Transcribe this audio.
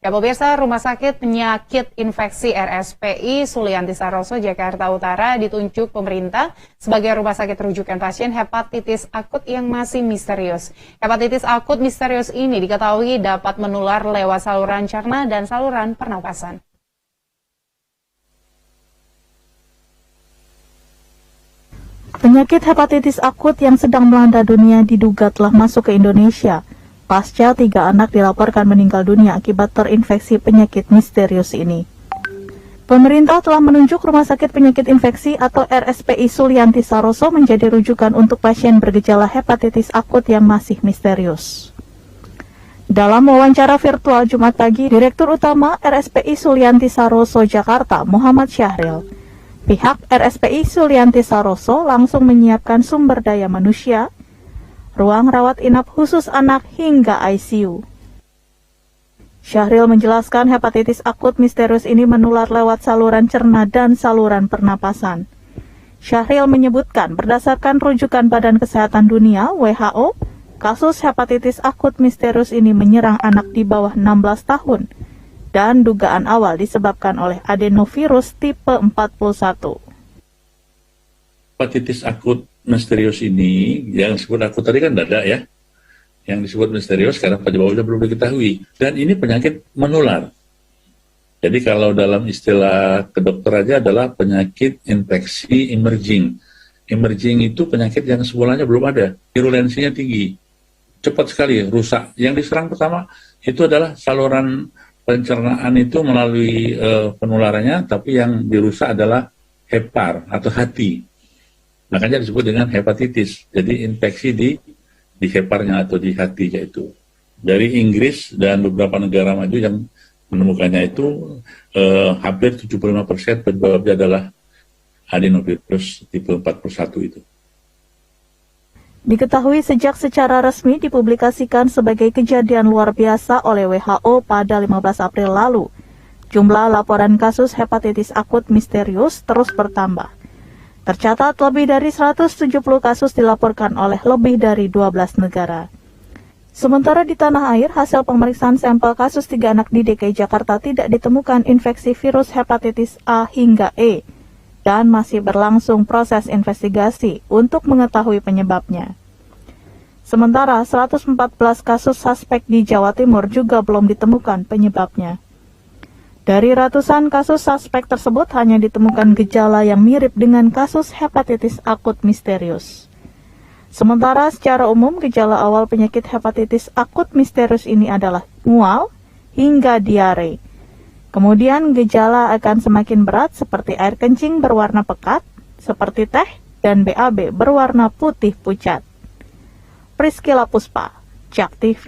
Ya pemirsa, Rumah Sakit Penyakit Infeksi RSPI Sulianti Saroso, Jakarta Utara ditunjuk pemerintah sebagai rumah sakit rujukan pasien hepatitis akut yang masih misterius. Hepatitis akut misterius ini diketahui dapat menular lewat saluran cerna dan saluran pernapasan. Penyakit hepatitis akut yang sedang melanda dunia diduga telah masuk ke Indonesia. Pasca 3 anak dilaporkan meninggal dunia akibat terinfeksi penyakit misterius ini. Pemerintah telah menunjuk Rumah Sakit Penyakit Infeksi atau RSPI Sulianti Saroso menjadi rujukan untuk pasien bergejala hepatitis akut yang masih misterius. Dalam wawancara virtual Jumat pagi, Direktur Utama RSPI Sulianti Saroso Jakarta, Muhammad Syahril, pihak RSPI Sulianti Saroso langsung menyiapkan sumber daya manusia, ruang rawat inap khusus anak hingga ICU. Syahril menjelaskan hepatitis akut misterius ini menular lewat saluran cerna dan saluran pernapasan. Syahril menyebutkan berdasarkan rujukan Badan Kesehatan Dunia WHO, kasus hepatitis akut misterius ini menyerang anak di bawah 16 tahun dan dugaan awal disebabkan oleh adenovirus tipe 41. Hepatitis akut misterius ini, yang disebut akut tadi kan dada ya, yang disebut misterius karena penyebabnya belum diketahui, dan ini penyakit menular. Jadi kalau dalam istilah kedokterannya adalah penyakit infeksi emerging. Emerging itu penyakit yang semulanya belum ada, virulensinya tinggi, cepat sekali rusak. Yang diserang pertama itu adalah saluran pencernaan itu melalui penularannya, tapi yang dirusak adalah hepar atau hati. Makanya disebut dengan hepatitis. Jadi infeksi di heparnya atau di hatinya itu. Dari Inggris dan beberapa negara maju yang menemukannya itu hampir 75% penyebabnya adalah adenovirus tipe 41 itu. Diketahui sejak secara resmi dipublikasikan sebagai kejadian luar biasa oleh WHO pada 15 April lalu, jumlah laporan kasus hepatitis akut misterius terus bertambah. Tercatat lebih dari 170 kasus dilaporkan oleh lebih dari 12 negara. Sementara di tanah air, hasil pemeriksaan sampel kasus 3 anak di DKI Jakarta tidak ditemukan infeksi virus hepatitis A hingga E, dan masih berlangsung proses investigasi untuk mengetahui penyebabnya. Sementara 114 kasus suspek di Jawa Timur juga belum ditemukan penyebabnya. Dari ratusan kasus suspek tersebut hanya ditemukan gejala yang mirip dengan kasus hepatitis akut misterius. Sementara secara umum gejala awal penyakit hepatitis akut misterius ini adalah mual hingga diare. Kemudian gejala akan semakin berat seperti air kencing berwarna pekat, seperti teh, dan BAB berwarna putih pucat. Priscilla Puspa, JAK TV.